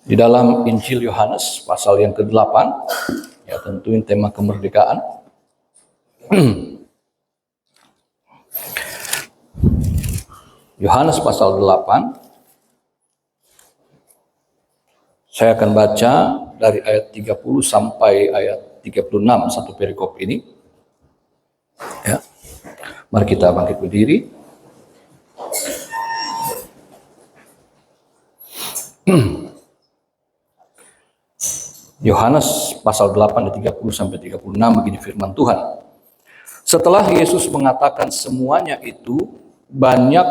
Di dalam Injil Yohanes pasal yang ke-8, ya tentuin tema kemerdekaan. Yohanes pasal 8, saya akan baca dari ayat 30 sampai ayat 36, satu perikop ini. Ya. Mari kita bangkit berdiri. Yohanes pasal 8 ayat 30 sampai 36 begini firman Tuhan. Setelah Yesus mengatakan semuanya itu, banyak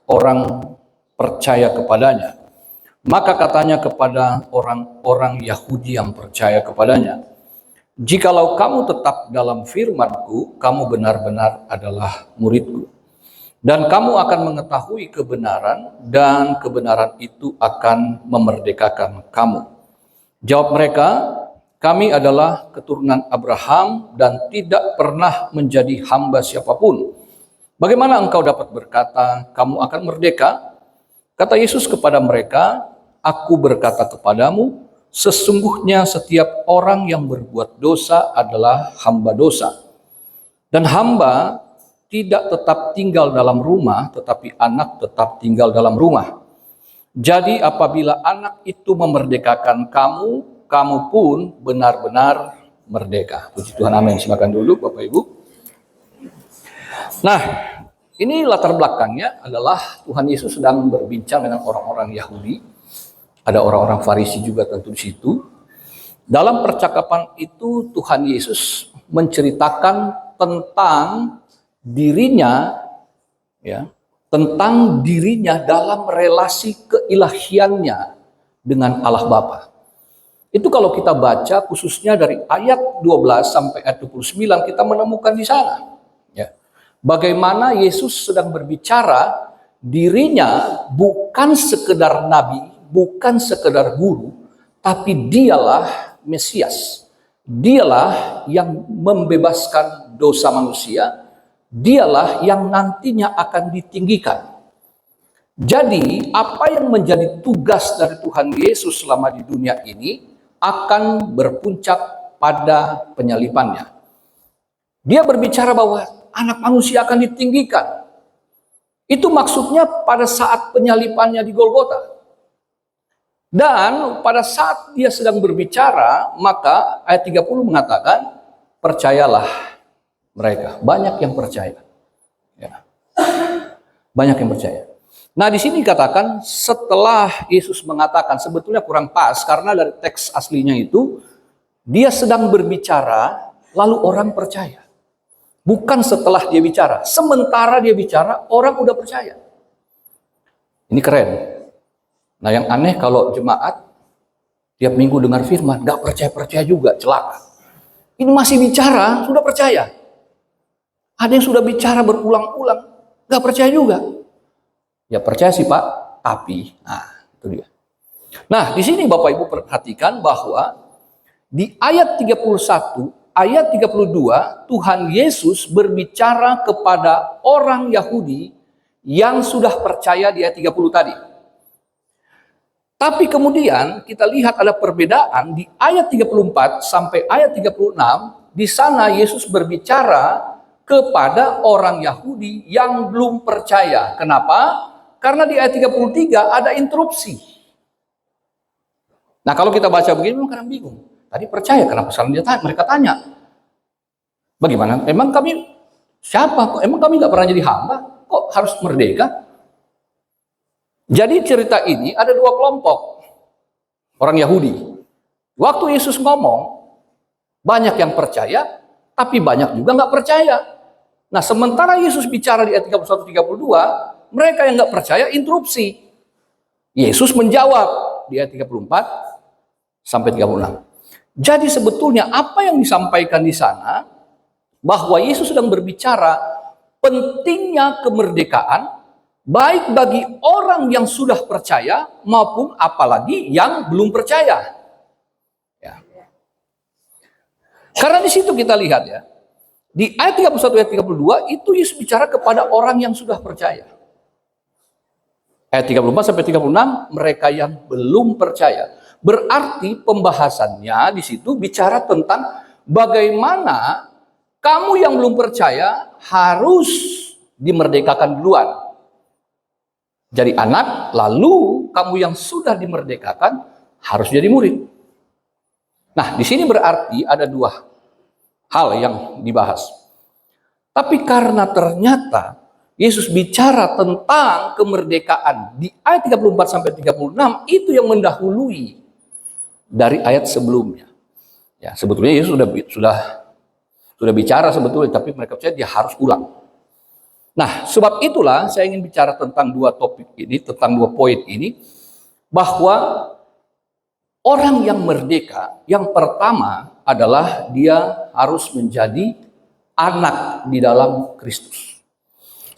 orang percaya kepadanya. Maka katanya kepada orang-orang Yahudi yang percaya kepadanya, "Jikalau kamu tetap dalam firman-Ku, kamu benar-benar adalah murid-Ku. Dan kamu akan mengetahui kebenaran, dan kebenaran itu akan memerdekakan kamu." Jawab mereka, "Kami adalah keturunan Abraham dan tidak pernah menjadi hamba siapapun. Bagaimana engkau dapat berkata, kamu akan merdeka?" Kata Yesus kepada mereka, "Aku berkata kepadamu, sesungguhnya setiap orang yang berbuat dosa adalah hamba dosa. Dan hamba tidak tetap tinggal dalam rumah, tetapi anak tetap tinggal dalam rumah. Jadi apabila anak itu memerdekakan kamu, kamu pun benar-benar merdeka." Puji Tuhan, amin. Silakan dulu Bapak Ibu. Nah, ini latar belakangnya adalah Tuhan Yesus sedang berbincang dengan orang-orang Yahudi. Ada orang-orang Farisi juga tentu di situ. Dalam percakapan itu Tuhan Yesus menceritakan tentang dirinya, ya, tentang dirinya dalam relasi keilahiannya dengan Allah Bapa. Itu kalau kita baca khususnya dari ayat 12 sampai ayat 29 kita menemukan di sana. Ya. Bagaimana Yesus sedang berbicara dirinya bukan sekedar nabi, bukan sekedar guru, tapi dialah Mesias. Dialah yang membebaskan dosa manusia. Dialah yang nantinya akan ditinggikan. Jadi, apa yang menjadi tugas dari Tuhan Yesus selama di dunia ini akan berpuncak pada penyalibannya. Dia berbicara bahwa anak manusia akan ditinggikan. Itu maksudnya pada saat penyalibannya di Golgota. Dan pada saat dia sedang berbicara, maka ayat 30 mengatakan, "Percayalah mereka." Banyak yang percaya. Ya. Banyak yang percaya. Nah, di sini dikatakan setelah Yesus mengatakan, sebetulnya kurang pas karena dari teks aslinya itu dia sedang berbicara lalu orang percaya. Bukan setelah dia bicara. Sementara dia bicara, orang udah percaya. Ini keren. Nah, yang aneh kalau jemaat tiap minggu dengar firman, gak percaya-percaya juga, celaka. Ini masih bicara, sudah percaya. Ada yang sudah bicara berulang-ulang, gak percaya juga. Ya percaya sih Pak, tapi, nah itu dia. Nah, di sini Bapak Ibu perhatikan bahwa di ayat 31, ayat 32, Tuhan Yesus berbicara kepada orang Yahudi yang sudah percaya di ayat 30 tadi. Tapi kemudian kita lihat ada perbedaan di ayat 34 sampai ayat 36. Di sana Yesus berbicara kepada orang Yahudi yang belum percaya. Kenapa? Karena di ayat 33 ada interupsi. Nah, kalau kita baca begini memang kadang bingung. Tadi percaya, kenapa sekarang mereka tanya? Bagaimana? Emang kami siapa? Emang kami nggak pernah jadi hamba? Kok harus merdeka? Jadi cerita ini ada dua kelompok orang Yahudi. Waktu Yesus ngomong, banyak yang percaya, tapi banyak juga nggak percaya. Nah, sementara Yesus bicara di ayat 31-32, mereka yang nggak percaya interupsi. Yesus menjawab di ayat 34 sampai 36. Jadi sebetulnya apa yang disampaikan di sana, bahwa Yesus sedang berbicara pentingnya kemerdekaan, baik bagi orang yang sudah percaya maupun apalagi yang belum percaya. Ya. Karena di situ kita lihat ya, di ayat 31 ayat 32 itu Yesus bicara kepada orang yang sudah percaya. Ayat 34 sampai 36 mereka yang belum percaya. Berarti pembahasannya di situ bicara tentang bagaimana kamu yang belum percaya harus dimerdekakan duluan. Jadi anak, lalu kamu yang sudah dimerdekakan harus jadi murid. Nah, di sini berarti ada dua hal yang dibahas. Tapi karena ternyata Yesus bicara tentang kemerdekaan di ayat 34 sampai 36 itu yang mendahului dari ayat sebelumnya. Ya, sebetulnya Yesus sudah bicara sebetulnya, tapi mereka percaya dia harus ulang. Nah, sebab itulah saya ingin bicara tentang dua topik ini, tentang dua poin ini, bahwa orang yang merdeka, yang pertama adalah dia harus menjadi anak di dalam Kristus.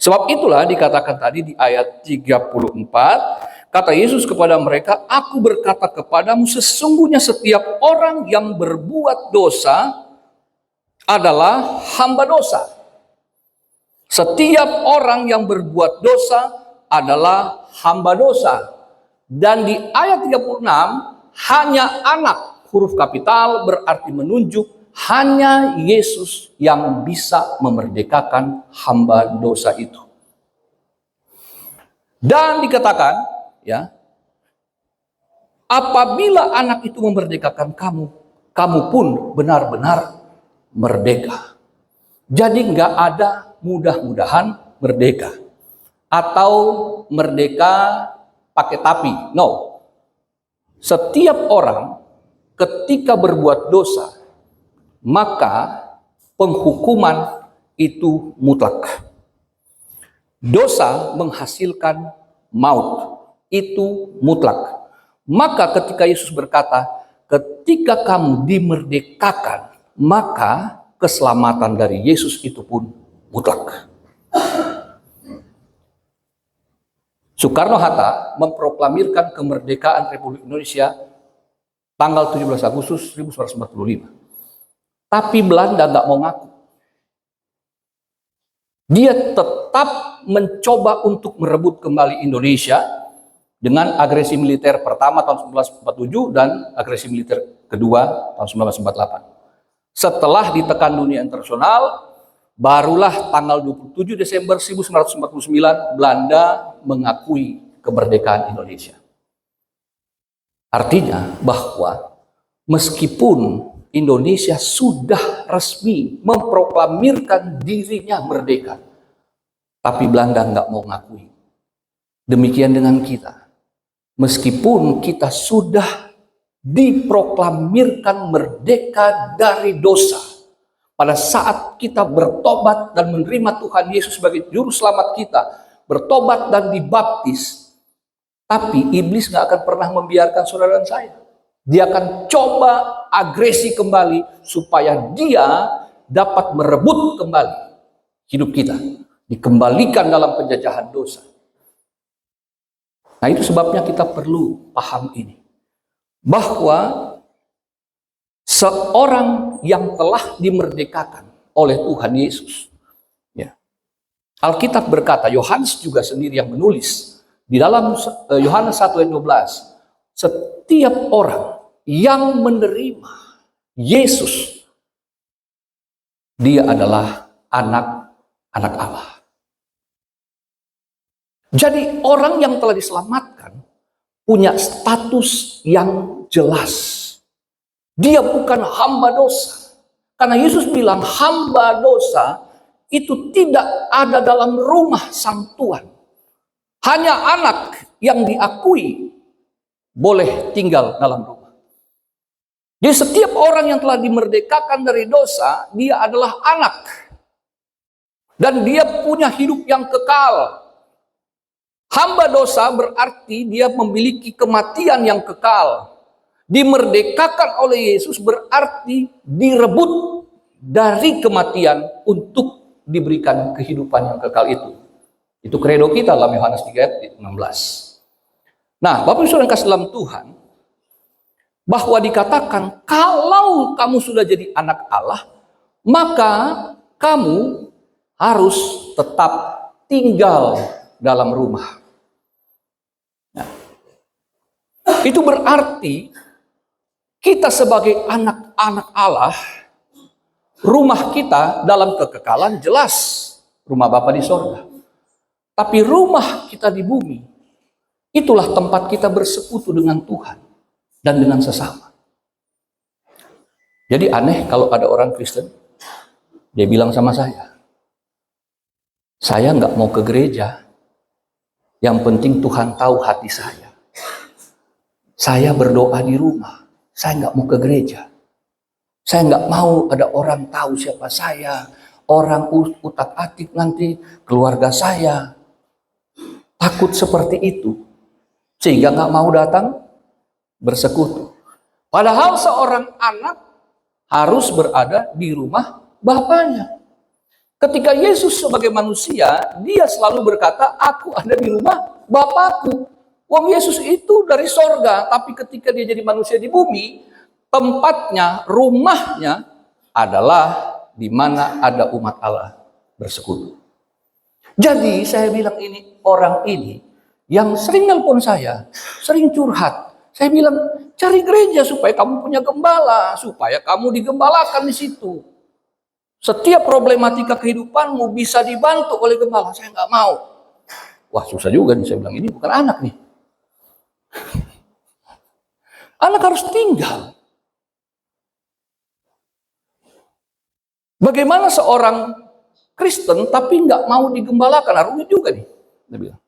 Sebab itulah dikatakan tadi di ayat 34, kata Yesus kepada mereka, "Aku berkata kepadamu, sesungguhnya setiap orang yang berbuat dosa adalah hamba dosa." Setiap orang yang berbuat dosa adalah hamba dosa. Dan di ayat 36, hanya anak, huruf kapital berarti menunjuk hanya Yesus yang bisa memerdekakan hamba dosa itu. Dan dikatakan, ya, apabila anak itu memerdekakan kamu, kamu pun benar-benar merdeka. Jadi nggak ada mudah-mudahan merdeka atau merdeka pakai tapi. No. Setiap orang ketika berbuat dosa, maka penghukuman itu mutlak. Dosa menghasilkan maut, itu mutlak. Maka ketika Yesus berkata, ketika kamu dimerdekakan, maka keselamatan dari Yesus itu pun mutlak. Soekarno-Hatta memproklamirkan kemerdekaan Republik Indonesia tanggal 17 Agustus 1945. Tapi Belanda nggak mau ngaku. Dia tetap mencoba untuk merebut kembali Indonesia dengan agresi militer pertama tahun 1947 dan agresi militer kedua tahun 1948. Setelah ditekan dunia internasional, barulah tanggal 27 Desember 1949 Belanda mengakui kemerdekaan Indonesia. Artinya bahwa meskipun Indonesia sudah resmi memproklamirkan dirinya merdeka, tapi Belanda nggak mau ngakui. Demikian dengan kita. Meskipun kita sudah diproklamirkan merdeka dari dosa, pada saat kita bertobat dan menerima Tuhan Yesus sebagai juru selamat kita, bertobat dan dibaptis, tapi iblis nggak akan pernah membiarkan saudara dan saya. Dia akan coba agresi kembali supaya dia dapat merebut kembali hidup kita, dikembalikan dalam penjajahan dosa. Nah, itu sebabnya kita perlu paham ini, bahwa seorang yang telah dimerdekakan oleh Tuhan Yesus, ya, Alkitab berkata, Yohanes juga sendiri yang menulis di dalam Yohanes 1 ayat 12, setiap orang yang menerima Yesus, dia adalah anak-anak Allah. Jadi orang yang telah diselamatkan punya status yang jelas. Dia bukan hamba dosa. Karena Yesus bilang hamba dosa itu tidak ada dalam rumah sang Tuhan. Hanya anak yang diakui boleh tinggal dalam rumah. Jadi setiap orang yang telah dimerdekakan dari dosa, dia adalah anak. Dan dia punya hidup yang kekal. Hamba dosa berarti dia memiliki kematian yang kekal. Dimerdekakan oleh Yesus berarti direbut dari kematian untuk diberikan kehidupan yang kekal itu. Itu kredo kita dalam Yohanes 3 ayat 16. Nah, Bapak Ibu Saudara yang kasih dalam Tuhan, bahwa dikatakan kalau kamu sudah jadi anak Allah, maka kamu harus tetap tinggal dalam rumah. Nah, itu berarti Kita sebagai anak-anak Allah, rumah kita dalam kekekalan jelas rumah Bapa di sorga. Tapi rumah kita di bumi, itulah tempat kita bersekutu dengan Tuhan dan dengan sesama. Jadi aneh kalau ada orang Kristen, dia bilang sama saya nggak mau ke gereja, yang penting Tuhan tahu hati saya. Saya berdoa di rumah, saya nggak mau ke gereja. Saya nggak mau ada orang tahu siapa saya, orang utak-atik nanti keluarga saya. Takut seperti itu, sehingga nggak mau datang bersekutu. Padahal seorang anak harus berada di rumah bapaknya. Ketika Yesus sebagai manusia, dia selalu berkata, aku ada di rumah Bapakku. Wong Yesus itu dari sorga, tapi ketika dia jadi manusia di bumi, tempatnya, rumahnya adalah di mana ada umat Allah bersekutu. Jadi saya bilang ini, orang ini yang sering nelpon saya, sering curhat. Saya bilang, cari gereja supaya kamu punya gembala, supaya kamu digembalakan di situ. Setiap problematika kehidupanmu bisa dibantu oleh gembala. Saya nggak mau. Wah, susah juga nih, saya bilang, ini bukan anak nih. Anak harus tinggal. Bagaimana seorang Kristen tapi nggak mau digembalakan? Harusnya juga nih. Dia bilang.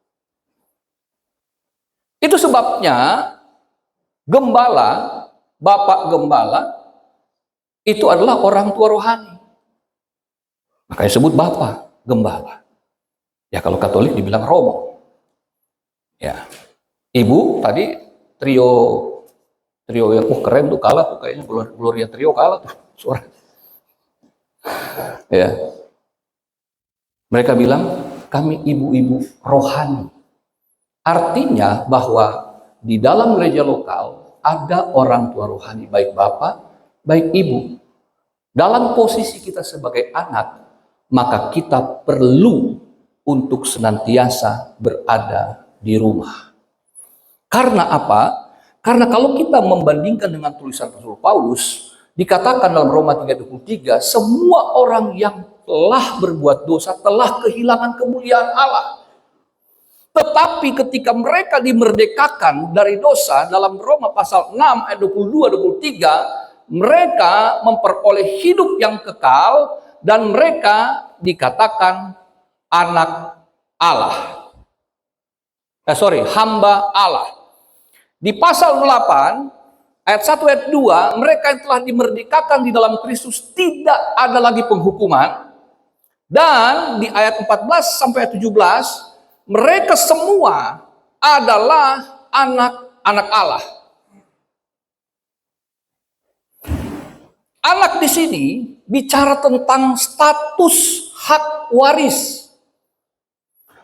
Itu sebabnya gembala, bapak gembala, itu adalah orang tua rohani. Makanya sebut bapak gembala. Ya kalau Katolik dibilang romo. Ya, ibu tadi trio yang keren tuh, kalah tuh kayaknya, Gloria Trio kalah tuh suara. Ya, mereka bilang kami ibu-ibu rohani. Artinya bahwa di dalam gereja lokal ada orang tua rohani, baik bapak, baik ibu. Dalam posisi kita sebagai anak, maka kita perlu untuk senantiasa berada di rumah. Karena apa? Karena kalau kita membandingkan dengan tulisan Rasul Paulus, dikatakan dalam Roma 3:23, semua orang yang telah berbuat dosa telah kehilangan kemuliaan Allah. Tetapi ketika mereka dimerdekakan dari dosa, dalam Roma pasal 6 ayat 22-23, mereka memperoleh hidup yang kekal dan mereka dikatakan anak Allah. Hamba Allah. Di pasal 8 ayat 1 ayat 2, mereka yang telah dimerdekakan di dalam Kristus tidak ada lagi penghukuman. Dan di ayat 14 sampai 17, mereka semua adalah anak-anak Allah. Anak di sini bicara tentang status hak waris.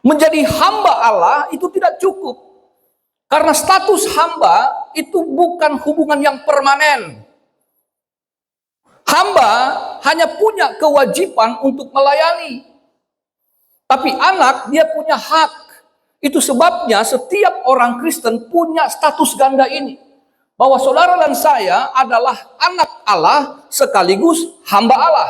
Menjadi hamba Allah itu tidak cukup. Karena status hamba itu bukan hubungan yang permanen. Hamba hanya punya kewajiban untuk melayani. Tapi anak dia punya hak. Itu sebabnya setiap orang Kristen punya status ganda ini. Bahwa saudara dan saya adalah anak Allah sekaligus hamba Allah.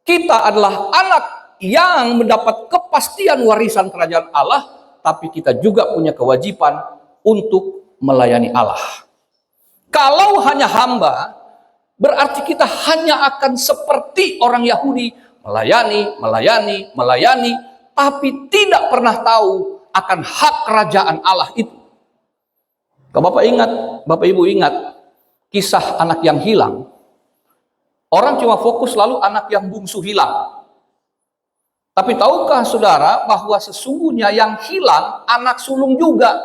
Kita adalah anak yang mendapat kepastian warisan kerajaan Allah, tapi kita juga punya kewajiban untuk melayani Allah. Kalau hanya hamba, berarti kita hanya akan seperti orang Yahudi, melayani, tapi tidak pernah tahu akan hak kerajaan Allah itu. Kalau Bapak Ibu ingat kisah anak yang hilang. Orang cuma fokus lalu anak yang bungsu hilang. Tapi tahukah saudara bahwa sesungguhnya yang hilang anak sulung juga?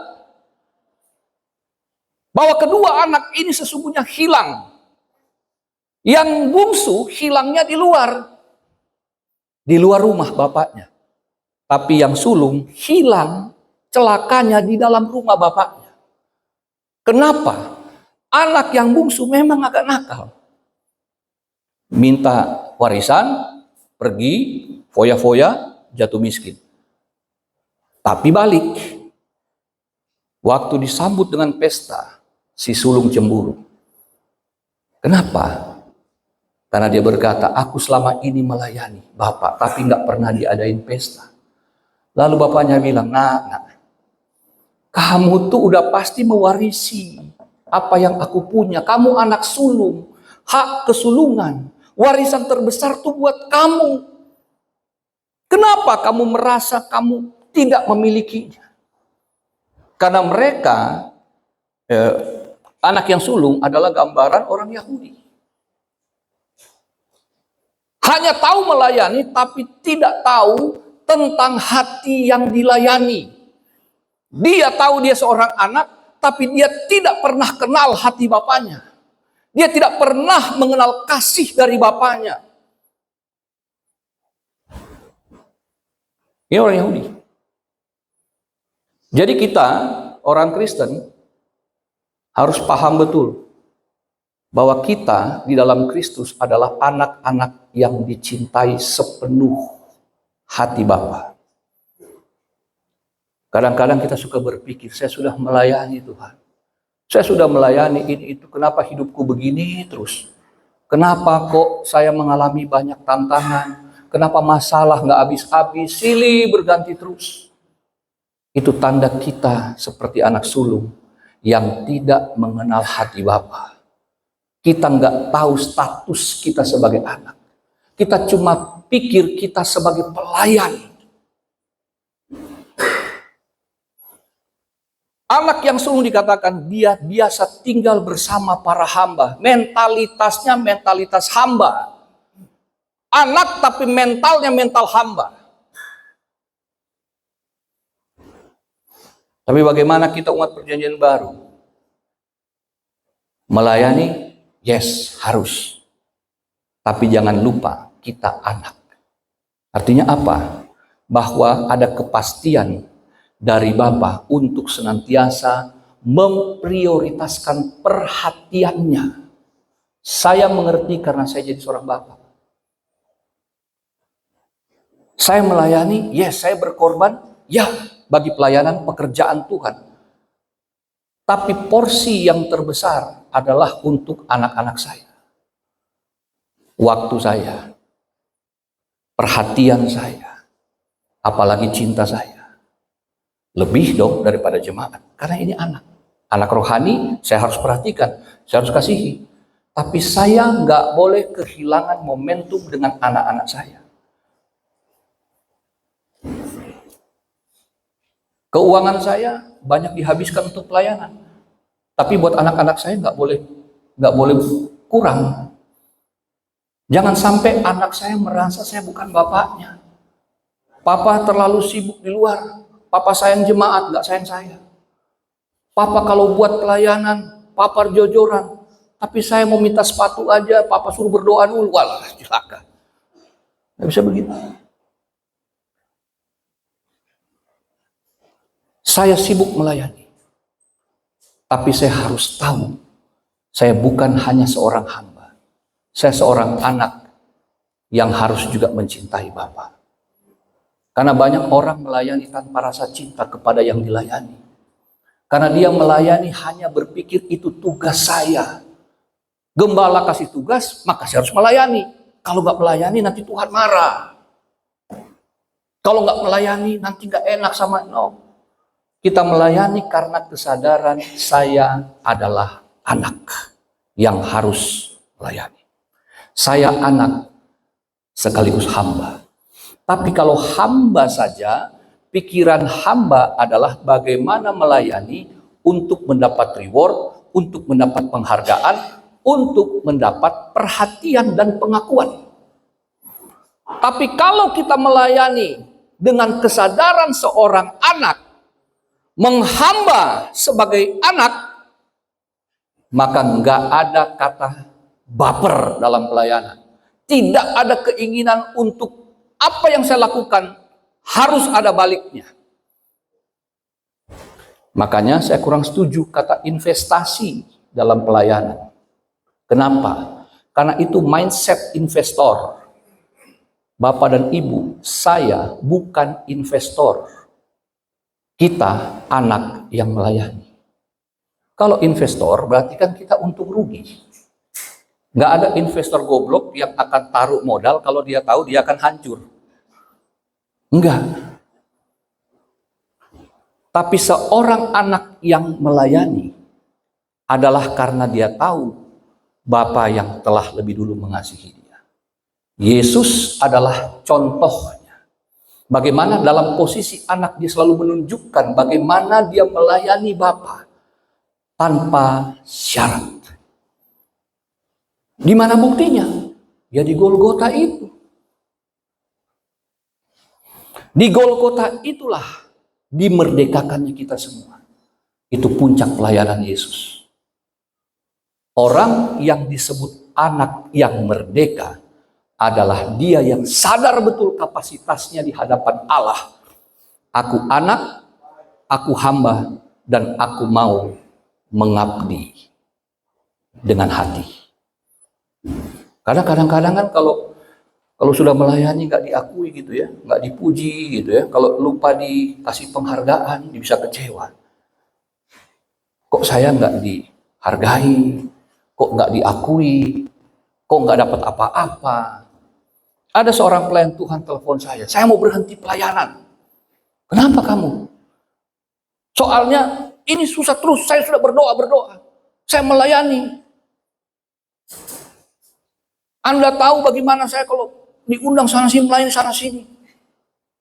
Bahwa kedua anak ini sesungguhnya hilang. Yang bungsu hilangnya di luar rumah bapaknya. Tapi yang sulung hilang celakanya di dalam rumah bapaknya. Kenapa? Anak yang bungsu memang agak nakal. Minta warisan, pergi, foya-foya, jatuh miskin. Tapi balik. Waktu disambut dengan pesta, si sulung cemburu. Kenapa? Karena dia berkata, aku selama ini melayani Bapak, tapi nggak pernah diadain pesta. Lalu bapaknya bilang, nak, kamu tuh udah pasti mewarisi apa yang aku punya. Kamu anak sulung, hak kesulungan. Warisan terbesar tuh buat kamu. Kenapa kamu merasa kamu tidak memilikinya? Karena mereka, anak yang sulung adalah gambaran orang Yahudi. Hanya tahu melayani, tapi tidak tahu tentang hati yang dilayani. Dia tahu dia seorang anak, tapi dia tidak pernah kenal hati bapaknya. Dia tidak pernah mengenal kasih dari bapaknya. Ini orang Yahudi. Jadi kita, orang Kristen, harus paham betul bahwa kita di dalam Kristus adalah anak-anak yang dicintai sepenuh hati Bapa. Kadang-kadang kita suka berpikir, saya sudah melayani Tuhan. Saya sudah melayani ini itu, kenapa hidupku begini terus? Kenapa kok saya mengalami banyak tantangan? Kenapa masalah nggak habis-habis, silih berganti terus? Itu tanda kita seperti anak sulung yang tidak mengenal hati Bapa. Kita nggak tahu status kita sebagai anak. Kita cuma pikir kita sebagai pelayan. Anak yang sulung dikatakan dia biasa tinggal bersama para hamba. Mentalitasnya mentalitas hamba. Anak tapi mentalnya mental hamba. Tapi bagaimana kita umat perjanjian baru? Melayani, yes, harus. Tapi jangan lupa kita anak. Artinya apa? Bahwa ada kepastian dari Bapa untuk senantiasa memprioritaskan perhatiannya. Saya mengerti karena saya jadi seorang Bapa. Saya melayani, yes, saya berkorban, ya, bagi pelayanan pekerjaan Tuhan. Tapi porsi yang terbesar adalah untuk anak-anak saya. Waktu saya, perhatian saya, apalagi cinta saya. Lebih dong daripada jemaat. Karena ini anak. Anak rohani saya harus perhatikan. Saya harus kasihi. Tapi saya nggak boleh kehilangan momentum dengan anak-anak saya. Keuangan saya banyak dihabiskan untuk pelayanan. Tapi buat anak-anak saya nggak boleh kurang. Jangan sampai anak saya merasa saya bukan bapaknya. Papa terlalu sibuk di luar. Papa sayang jemaat, nggak sayang saya. Papa kalau buat pelayanan, papa jojoran. Tapi saya mau minta sepatu aja, papa suruh berdoa dulu. Walah, celaka. Nggak bisa begitu. Saya sibuk melayani. Tapi saya harus tahu, saya bukan hanya seorang hamba. Saya seorang anak yang harus juga mencintai Bapa. Karena banyak orang melayani tanpa rasa cinta kepada yang dilayani. Karena dia melayani hanya berpikir itu tugas saya. Gembala kasih tugas, maka saya harus melayani. Kalau nggak melayani nanti Tuhan marah. Kalau nggak melayani nanti nggak enak sama no. Kita melayani karena kesadaran saya adalah anak yang harus melayani. Saya anak sekaligus hamba. Tapi kalau hamba saja, pikiran hamba adalah bagaimana melayani untuk mendapat reward, untuk mendapat penghargaan, untuk mendapat perhatian dan pengakuan. Tapi kalau kita melayani dengan kesadaran seorang anak, menghamba sebagai anak, maka nggak ada kata baper dalam pelayanan. Tidak ada keinginan untuk apa yang saya lakukan harus ada baliknya. Makanya saya kurang setuju kata investasi dalam pelayanan. Kenapa? Karena itu mindset investor. Bapak dan Ibu, saya bukan investor. Kita anak yang melayani. Kalau investor berarti kan kita untung rugi. Nggak ada investor goblok yang akan taruh modal kalau dia tahu dia akan hancur. Enggak. Tapi seorang anak yang melayani adalah karena dia tahu Bapa yang telah lebih dulu mengasihi dia. Yesus adalah contohnya. Bagaimana dalam posisi anak dia selalu menunjukkan bagaimana dia melayani Bapa tanpa syarat. Di mana buktinya? Ya di Golgota itu. Di Golgota itulah dimerdekakannya kita semua. Itu puncak pelayanan Yesus. Orang yang disebut anak yang merdeka adalah dia yang sadar betul kapasitasnya di hadapan Allah. Aku anak, aku hamba, dan aku mau mengabdi dengan hati. Karena kadang-kadang kan kalau sudah melayani nggak diakui gitu ya, nggak dipuji gitu ya, kalau lupa dikasih penghargaan, dia bisa kecewa. Kok saya nggak dihargai, kok nggak diakui, kok nggak dapat apa-apa. Ada seorang pelayan Tuhan telepon saya mau berhenti pelayanan. Kenapa kamu? Soalnya ini susah terus, saya sudah berdoa, saya melayani. Anda tahu bagaimana saya kalau diundang sana sini, melayani sana sini.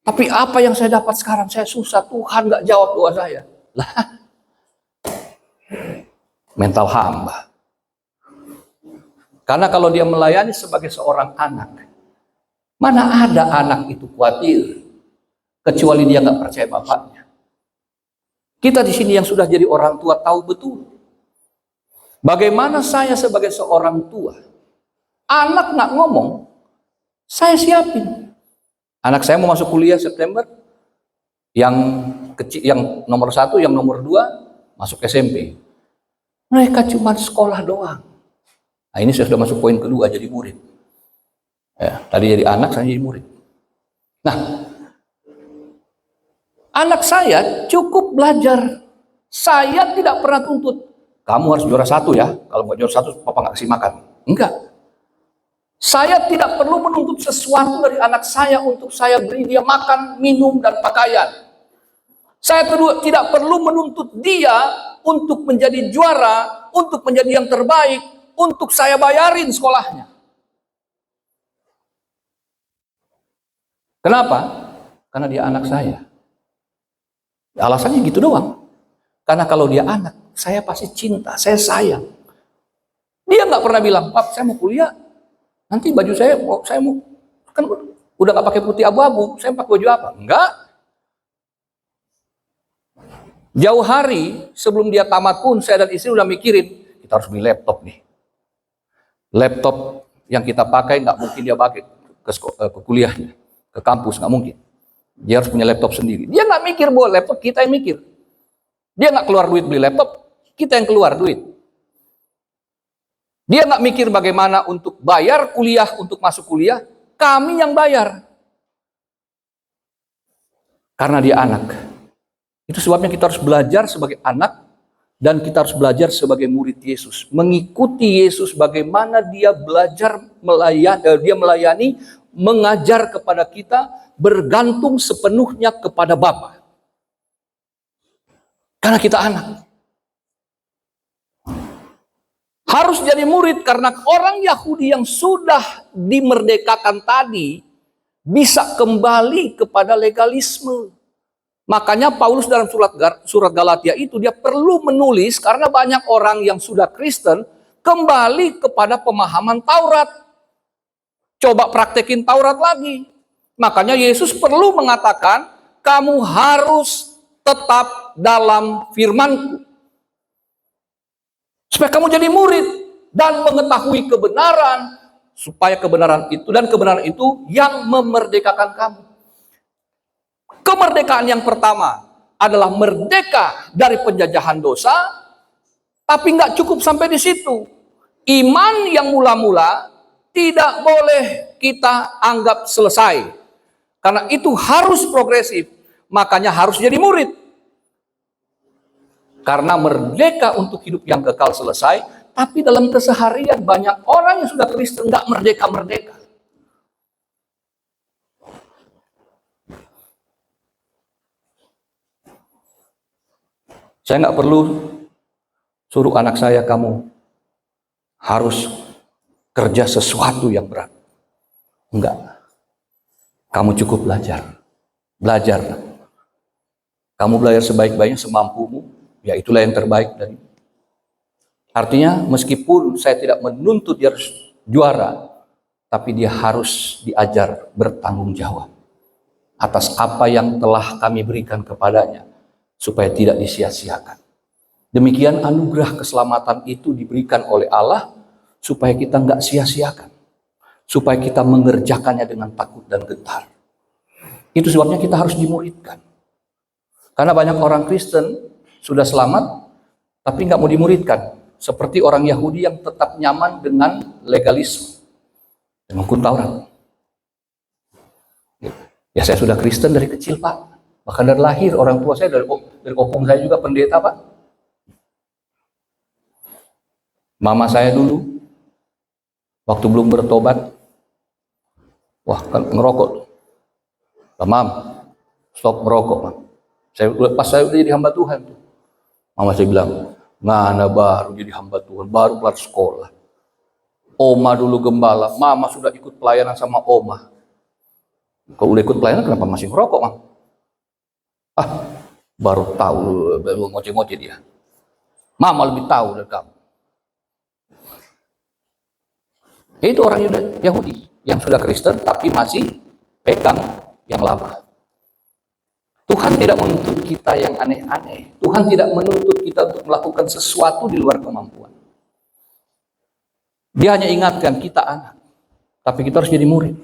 Tapi apa yang saya dapat sekarang? Saya susah, Tuhan nggak jawab doa saya. Lah, mental hamba. Karena kalau dia melayani sebagai seorang anak, mana ada anak itu khawatir, kecuali dia nggak percaya bapaknya. Kita di sini yang sudah jadi orang tua tahu betul. Bagaimana saya sebagai seorang tua, anak nggak ngomong, saya siapin. Anak saya mau masuk kuliah September, yang kecil, yang nomor 1, yang nomor 2 masuk SMP. Mereka cuma sekolah doang. Nah ini saya sudah masuk poin kedua, jadi murid. Ya, tadi jadi anak, saya jadi murid. Nah, anak saya cukup belajar. Saya tidak pernah tuntut, kamu harus juara 1 ya. Kalau nggak juara 1, papa nggak kasih makan. Enggak. Saya tidak perlu menuntut sesuatu dari anak saya untuk saya beri dia makan, minum, dan pakaian. Saya tidak perlu menuntut dia untuk menjadi juara, untuk menjadi yang terbaik, untuk saya bayarin sekolahnya. Kenapa? Karena dia anak saya. Alasannya gitu doang. Karena kalau dia anak, saya pasti cinta, saya sayang. Dia nggak pernah bilang, Pak, saya mau kuliah, nanti baju saya mau kan udah nggak pakai putih abu-abu, saya pakai baju apa? Enggak. Jauh hari sebelum dia tamat pun saya dan istri udah mikirin, kita harus beli laptop nih. Laptop yang kita pakai nggak mungkin dia pakai ke kuliahnya, ke kampus, nggak mungkin. Dia harus punya laptop sendiri. Dia nggak mikir bahwa laptop kita yang mikir. Dia nggak keluar duit beli laptop, kita yang keluar duit. Dia nggak mikir bagaimana untuk bayar kuliah, untuk masuk kuliah, kami yang bayar. Karena dia anak. Itu sebabnya kita harus belajar sebagai anak, dan kita harus belajar sebagai murid Yesus. Mengikuti Yesus bagaimana dia belajar melayani, mengajar kepada kita, bergantung sepenuhnya kepada Bapa. Karena kita anak. Harus jadi murid karena orang Yahudi yang sudah dimerdekakan tadi bisa kembali kepada legalisme. Makanya Paulus dalam surat Galatia itu dia perlu menulis karena banyak orang yang sudah Kristen kembali kepada pemahaman Taurat. Coba praktekin Taurat lagi. Makanya Yesus perlu mengatakan, kamu harus tetap dalam firman-Ku. Supaya kamu jadi murid dan mengetahui kebenaran, supaya kebenaran itu yang memerdekakan kamu. Kemerdekaan yang pertama adalah merdeka dari penjajahan dosa, tapi nggak cukup sampai di situ. Iman yang mula-mula tidak boleh kita anggap selesai, karena itu harus progresif. Makanya harus jadi murid. Karena merdeka untuk hidup yang kekal selesai, Tapi dalam keseharian banyak orang yang sudah Kristen nggak merdeka-merdeka. Saya nggak perlu suruh anak saya, kamu harus kerja sesuatu yang berat. Enggak. Kamu cukup belajar. Belajar. Kamu belajar sebaik-baiknya, semampumu, ya itulah yang terbaik dari. Artinya meskipun saya tidak menuntut dia harus juara, tapi dia harus diajar bertanggung jawab atas apa yang telah kami berikan kepadanya, supaya tidak disia-siakan. Demikian anugerah keselamatan itu diberikan oleh Allah, supaya kita nggak sia-siakan, supaya kita mengerjakannya dengan takut dan gentar. Itu sebabnya kita harus dimuridkan. Karena banyak orang Kristen sudah selamat, tapi nggak mau dimuridkan. Seperti orang Yahudi yang tetap nyaman dengan legalisme, dengan hukum Taurat. Ya saya sudah Kristen dari kecil, Pak. Bahkan dari lahir, orang tua saya dari opung saya juga pendeta, Pak. Mama saya dulu, waktu belum bertobat, wah kan ngerokok. Mam, stop merokok, Mam. Pas saya udah jadi hamba Tuhan tuh, mama saya bilang, mana baru jadi hamba Tuhan, baru kelar sekolah. Oma dulu gembala, mama sudah ikut pelayanan sama oma. Kalau udah ikut pelayanan kenapa masih ngerokok, Mam? Baru tahu, baru ngoceh-ngoceh dia. Mama lebih tahu dari kamu. Itu orang Yahudi yang sudah Kristen tapi masih pegang yang lama. Tuhan tidak menuntut kita yang aneh-aneh. Tuhan tidak menuntut kita untuk melakukan sesuatu di luar kemampuan. Dia hanya ingatkan kita anak, tapi kita harus jadi murid.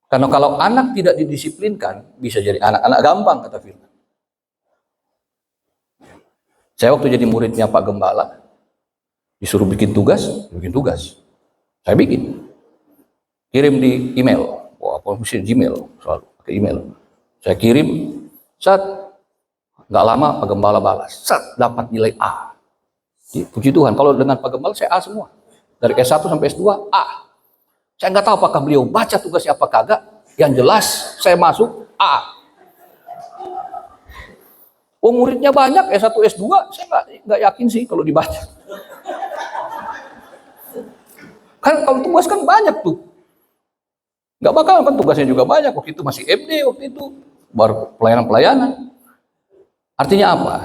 Karena kalau anak tidak didisiplinkan, bisa jadi anak-anak gampang, kata firman. Saya waktu jadi muridnya Pak Gembala, disuruh bikin tugas. Saya bikin. Kirim di email. Wah, mesti Gmail, selalu pakai email. Saya kirim, nggak lama Pak Gembala balas, dapat nilai A. Puji Tuhan, kalau dengan Pak Gembala saya A semua. Dari S1 sampai S2, A. Saya nggak tahu apakah beliau baca tugasnya apa kagak. Yang jelas, saya masuk A. Oh, muridnya banyak, S1, S2, saya nggak yakin sih kalau dibaca. Kan kalau tugas kan banyak tuh. Nggak bakal kan tugasnya juga banyak. Waktu itu masih MD, waktu itu baru pelayanan. Artinya apa?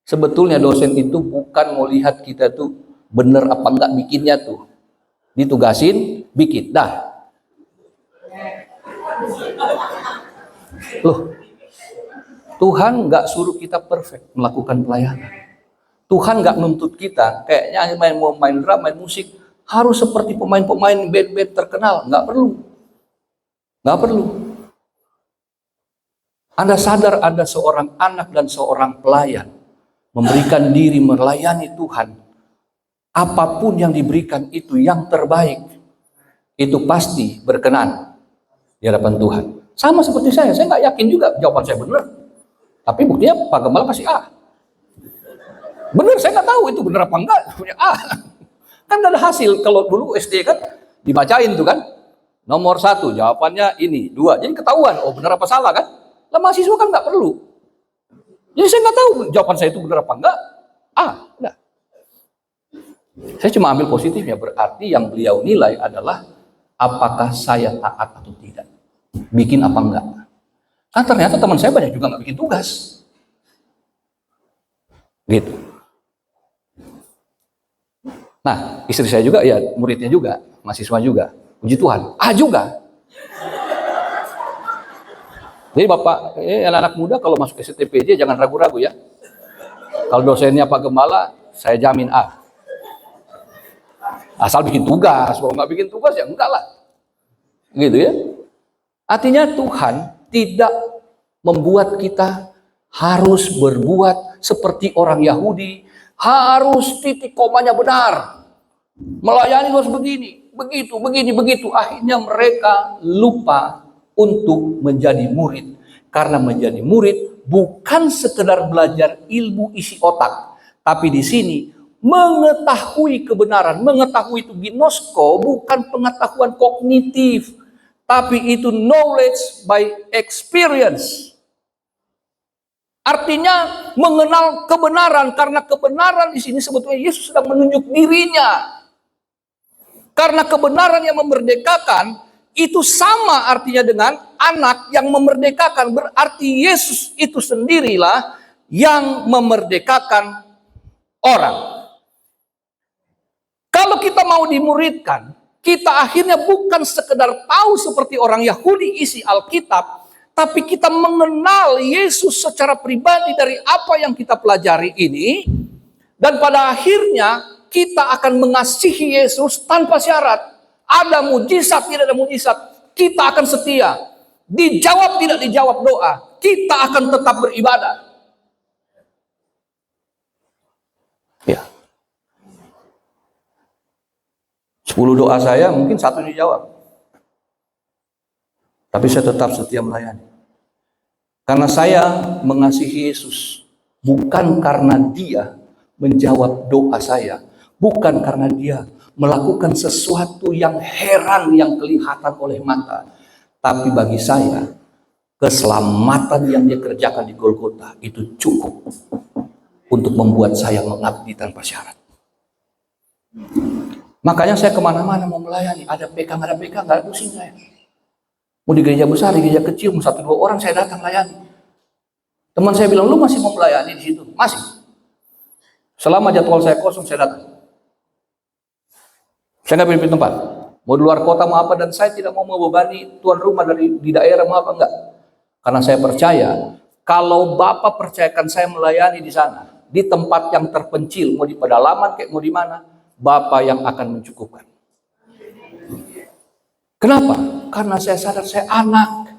Sebetulnya dosen itu bukan mau lihat kita tuh bener apa enggak bikinnya tuh. Ditugasin, bikin. Dah. Loh, Tuhan nggak suruh kita perfect melakukan pelayanan. Tuhan nggak nuntut kita kayaknya main drum, main musik harus seperti pemain-pemain band-band terkenal. Nggak perlu. Anda sadar ada seorang anak dan seorang pelayan memberikan diri melayani Tuhan. Apapun yang diberikan itu yang terbaik. Itu pasti berkenan di hadapan Tuhan. Sama seperti saya nggak yakin juga jawaban saya benar. Tapi buktinya Pak Gembala kasih A. Benar, saya nggak tahu itu benar apa enggak. Punya A. Kan nggak ada hasil. Kalau dulu SD kan dibacain tuh kan. Nomor 1, jawabannya ini. 2, jadi ketahuan, oh benar apa salah kan? Lah mahasiswa kan nggak perlu. Jadi saya nggak tahu jawaban saya itu benar apa enggak. Enggak. Saya cuma ambil positifnya, berarti yang beliau nilai adalah apakah saya taat atau tidak. Bikin apa enggak. Kan ternyata teman saya banyak juga nggak bikin tugas. Gitu. Nah, istri saya juga ya muridnya juga, mahasiswa juga. Puji Tuhan, A juga. Jadi Bapak, anak-anak muda kalau masuk STPJ jangan ragu-ragu ya. Kalau dosennya Pak Gembala, saya jamin A. Asal bikin tugas, kalau nggak bikin tugas ya enggak lah. Gitu ya. Artinya Tuhan tidak membuat kita harus berbuat seperti orang Yahudi, harus titik komanya benar. Melayani harus begini. Begitu. Akhirnya mereka lupa untuk menjadi murid. Karena menjadi murid bukan sekedar belajar ilmu isi otak. Tapi di sini mengetahui kebenaran. Mengetahui itu ginosko, bukan pengetahuan kognitif, tapi itu knowledge by experience. Artinya mengenal kebenaran, karena kebenaran di sini sebetulnya Yesus sedang menunjuk dirinya. Karena kebenaran yang memerdekakan itu sama artinya dengan anak yang memerdekakan, berarti Yesus itu sendirilah yang memerdekakan orang. Kalau kita mau dimuridkan, kita akhirnya bukan sekedar tahu seperti orang Yahudi isi Alkitab, tapi kita mengenal Yesus secara pribadi dari apa yang kita pelajari ini, dan pada akhirnya kita akan mengasihi Yesus tanpa syarat. Ada mujizat, tidak ada mujizat, kita akan setia. Dijawab, tidak dijawab doa, kita akan tetap beribadah. Ya. 10 doa saya mungkin 1 dijawab. Tapi saya tetap setia melayani. Karena saya mengasihi Yesus. Bukan karena dia menjawab doa saya. Bukan karena dia melakukan sesuatu yang heran yang kelihatan oleh mata. Tapi bagi saya, keselamatan yang dia kerjakan di Golgota itu cukup untuk membuat saya mengabdi tanpa syarat. Makanya saya kemana-mana mau melayani. Ada PK, nggak ada PK, nggak ada pusing saya. Mau di gereja besar, di gereja kecil, mau 1-2 orang saya datang layani. Teman saya bilang, lu masih mau melayani di situ? Masih. Selama jadwal saya kosong, saya datang. Saya nggak pilih tempat. Mau di luar kota, mau apa, dan saya tidak mau membebani tuan rumah di daerah, mau apa, enggak. Karena saya percaya, kalau Bapak percayakan saya melayani di sana, di tempat yang terpencil, mau di pedalaman, kayak mau di mana, Bapak yang akan mencukupkan. Kenapa? Karena saya sadar saya anak.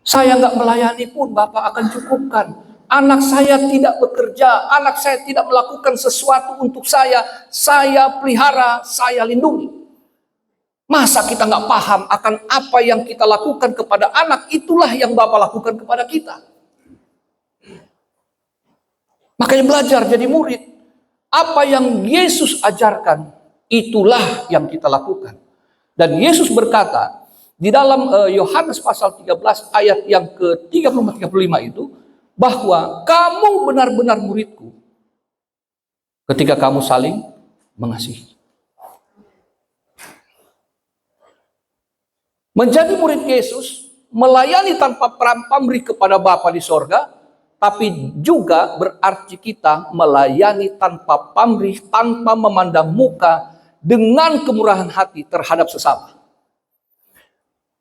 Saya nggak melayani pun Bapak akan cukupkan. Anak saya tidak bekerja, anak saya tidak melakukan sesuatu untuk saya pelihara, saya lindungi. Masa kita nggak paham akan apa yang kita lakukan kepada anak, itulah yang Bapak lakukan kepada kita. Makanya belajar jadi murid. Apa yang Yesus ajarkan, itulah yang kita lakukan. Dan Yesus berkata, di dalam Yohanes pasal 13 ayat yang ke-34-35 itu, bahwa kamu benar-benar muridku ketika kamu saling mengasihi. Menjadi murid Yesus, melayani tanpa pamrih kepada Bapa di sorga, tapi juga berarti kita melayani tanpa pamrih, tanpa memandang muka, dengan kemurahan hati terhadap sesama.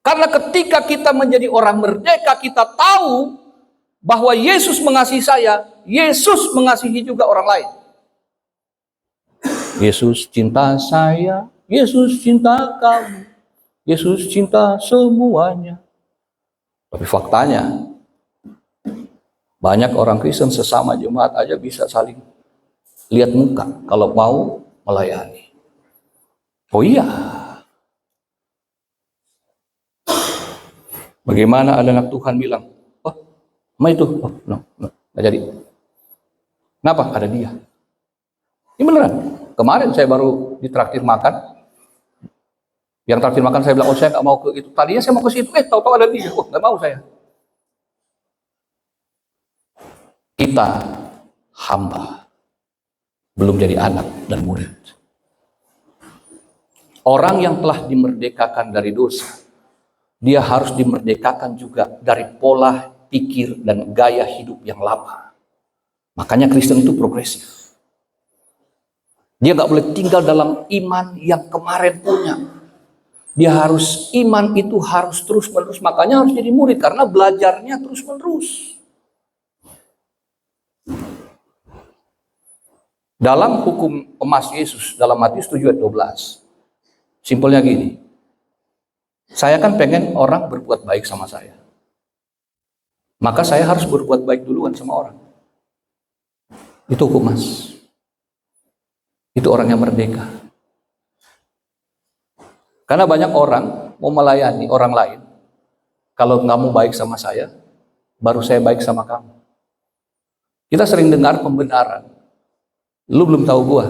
Karena ketika kita menjadi orang merdeka, kita tahu bahwa Yesus mengasihi saya, Yesus mengasihi juga orang lain. Yesus cinta saya, Yesus cinta kamu, Yesus cinta semuanya. Tapi faktanya, banyak orang Kristen sesama jemaat aja bisa saling lihat muka kalau mau melayani. Oh iya. Bagaimana ada anak Tuhan bilang, oh, sama itu, oh, no, nggak jadi. Kenapa? Ada dia. Ini beneran. Kemarin saya baru ditraktir makan. Yang traktir makan saya bilang, oh saya nggak mau ke itu. Tadinya saya mau ke situ, tahu-tahu ada dia. Oh, nggak mau saya. Kita hamba, belum jadi anak dan murid. Orang yang telah dimerdekakan dari dosa, dia harus dimerdekakan juga dari pola pikir dan gaya hidup yang lama. Makanya Kristen itu progresif. Dia nggak boleh tinggal dalam iman yang kemarin punya. Dia harus, iman itu harus terus-menerus. Makanya harus jadi murid, karena belajarnya terus-menerus. Dalam hukum emas Yesus, dalam Matius 7 ayat 12, simpelnya gini, saya kan pengen orang berbuat baik sama saya. Maka saya harus berbuat baik duluan sama orang. Itu hukum emas. Itu orang yang merdeka. Karena banyak orang mau melayani orang lain, kalau nggak mau baik sama saya, baru saya baik sama kamu. Kita sering dengar pembenaran. Lu belum tahu gua.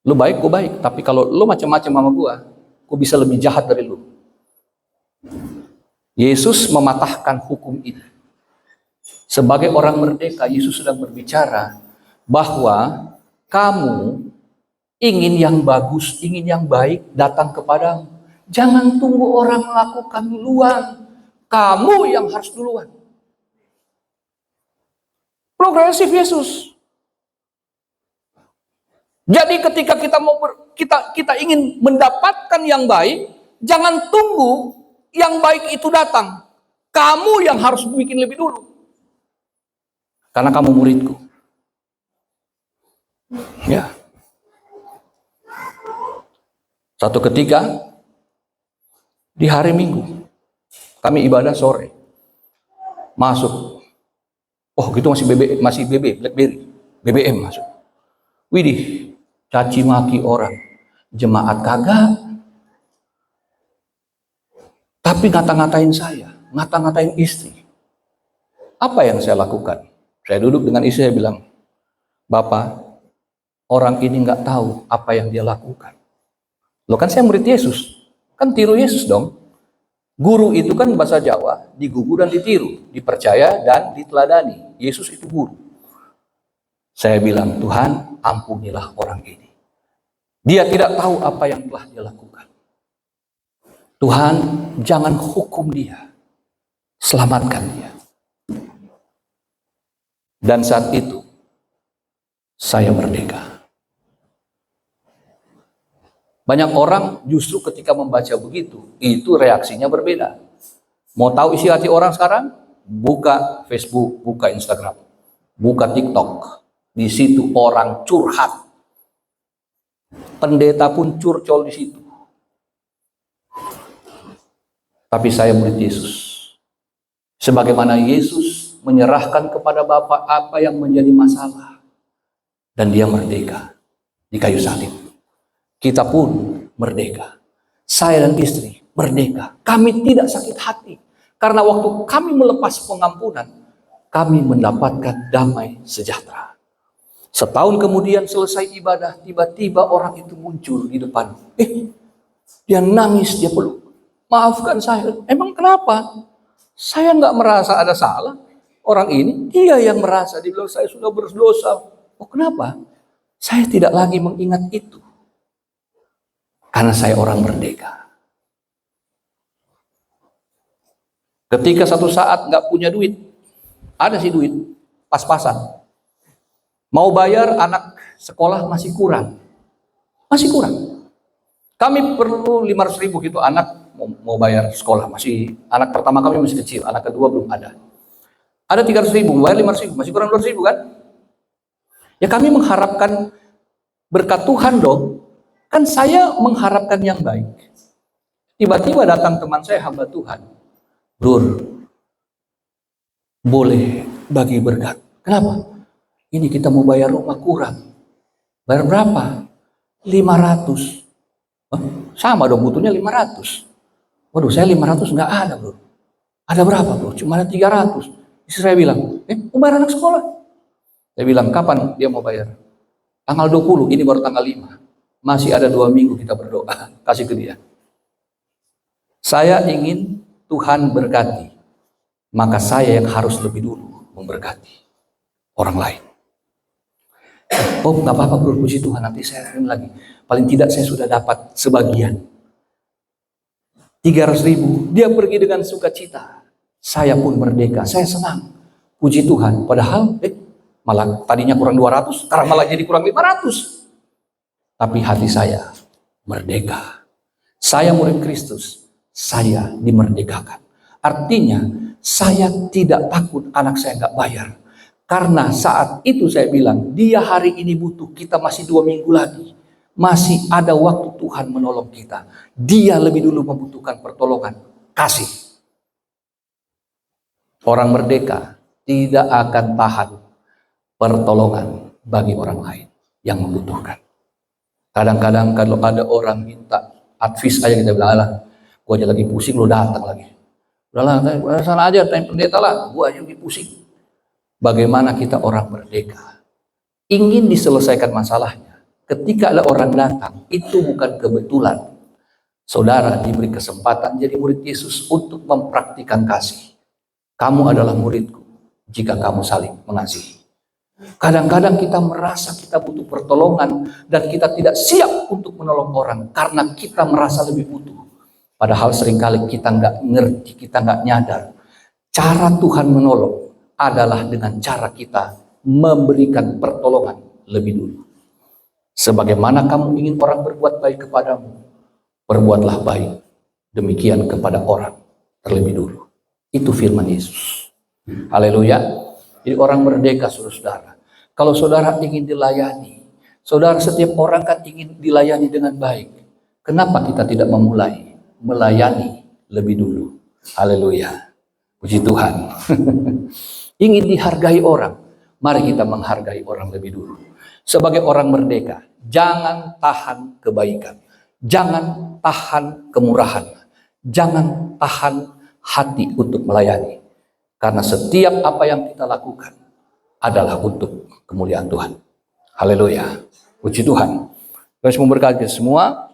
Lu baik, gua baik. Tapi kalau lu macam-macam sama gua bisa lebih jahat dari lu. Yesus mematahkan hukum ini. Sebagai orang merdeka, Yesus sedang berbicara bahwa kamu ingin yang bagus, ingin yang baik, datang kepadamu. Jangan tunggu orang melakukan duluan. Kamu yang harus duluan. Progresif Yesus. Jadi ketika kita ingin mendapatkan yang baik, jangan tunggu yang baik itu datang. Kamu yang harus bikin lebih dulu. Karena kamu muridku. Ya. Satu ketika di hari Minggu kami ibadah sore. Masuk. Oh, gitu masih BlackBerry. BBM masuk. Widih, caci maki orang. Jemaat kagak. Tapi ngata-ngatain saya, ngata-ngatain istri. Apa yang saya lakukan? Saya duduk dengan istri, saya bilang, Bapak, orang ini nggak tahu apa yang dia lakukan. Loh, kan saya murid Yesus, kan tiru Yesus dong. Guru itu kan bahasa Jawa, digugu dan ditiru, dipercaya dan diteladani. Yesus itu guru. Saya bilang, Tuhan, ampunilah orang ini. Dia tidak tahu apa yang telah dia lakukan. Tuhan, jangan hukum dia. Selamatkan dia. Dan saat itu, saya merdeka. Banyak orang justru ketika membaca begitu, itu reaksinya berbeda. Mau tahu isi hati orang sekarang? Buka Facebook, buka Instagram, buka TikTok. Di situ orang curhat. Pendeta pun curcol di situ. Tapi saya murid Yesus. Sebagaimana Yesus menyerahkan kepada Bapa apa yang menjadi masalah. Dan dia merdeka di kayu salib. Kita pun merdeka. Saya dan istri merdeka. Kami tidak sakit hati. Karena waktu kami melepas pengampunan, kami mendapatkan damai sejahtera. Setahun kemudian selesai ibadah, tiba-tiba orang itu muncul di depan. Dia nangis, dia peluk. Maafkan saya. Emang kenapa? Saya nggak merasa ada salah. Orang ini, dia yang merasa. Dia bilang, saya sudah berdosa. Oh, kenapa? Saya tidak lagi mengingat itu. Karena saya orang merdeka. Ketika satu saat nggak punya duit, ada sih duit, pas-pasan. Mau bayar anak sekolah masih kurang. Masih kurang. Kami perlu 500.000 gitu anak mau bayar sekolah. Masih anak pertama kami masih kecil, anak kedua belum ada. Ada 300.000, bayar 500.000, masih kurang 200.000 kan? Ya kami mengharapkan berkat Tuhan dong. Kan saya mengharapkan yang baik. Tiba-tiba datang teman saya, hamba Tuhan. Bro, boleh bagi berkat. Kenapa? Ini kita mau bayar rumah kurang. Bayar berapa? 500. Sama dong, butuhnya 500. Waduh, saya 500 nggak ada, bro. Ada berapa, bro? Cuma ada 300. Istri saya bilang, mau bayar anak sekolah? Saya bilang, kapan dia mau bayar? Tanggal 20, ini baru tanggal 5. Masih ada 2 minggu kita berdoa. Kasih ke dia. Saya ingin Tuhan berkati. Maka saya yang harus lebih dulu memberkati orang lain. Oh, nggak apa-apa bro, puji Tuhan, nanti saya kirim lagi. Paling tidak saya sudah dapat sebagian. 300.000, dia pergi dengan sukacita. Saya pun merdeka, saya senang. Puji Tuhan, padahal malah tadinya kurang 200, sekarang malah jadi kurang 500. Tapi hati saya merdeka. Saya murid Kristus, saya dimerdekakan. Artinya, saya tidak takut anak saya nggak bayar. Karena saat itu saya bilang, dia hari ini butuh, kita masih 2 minggu lagi. Masih ada waktu Tuhan menolong kita. Dia lebih dulu membutuhkan pertolongan. Kasih. Orang merdeka tidak akan tahan pertolongan bagi orang lain yang membutuhkan. Kadang-kadang kalau ada orang minta advice aja, kita bilang, alah, gua aja lagi pusing, lo datang lagi. Udahlah, sana aja, tanya pendeta lah, gua aja lagi pusing. Bagaimana kita orang merdeka ingin diselesaikan masalahnya, ketika ada orang datang, itu bukan kebetulan. Saudara diberi kesempatan jadi murid Yesus untuk mempraktikkan kasih. Kamu adalah muridku jika kamu saling mengasihi. Kadang-kadang kita merasa kita butuh pertolongan dan kita tidak siap untuk menolong orang karena kita merasa lebih butuh. Padahal seringkali kita nggak ngerti, kita nggak nyadar. Cara Tuhan menolong adalah dengan cara kita memberikan pertolongan lebih dulu. Sebagaimana kamu ingin orang berbuat baik kepadamu, berbuatlah baik demikian kepada orang terlebih dulu. Itu firman Yesus. Haleluya. Jadi orang merdeka, saudara. Kalau saudara ingin dilayani, saudara, setiap orang kan ingin dilayani dengan baik. Kenapa kita tidak memulai melayani lebih dulu? Haleluya. Puji Tuhan. Ingin dihargai orang, mari kita menghargai orang lebih dulu. Sebagai orang merdeka, jangan tahan kebaikan. Jangan tahan kemurahan. Jangan tahan hati untuk melayani. Karena setiap apa yang kita lakukan adalah untuk kemuliaan Tuhan. Haleluya. Puji Tuhan. Tuhan memberkati semua.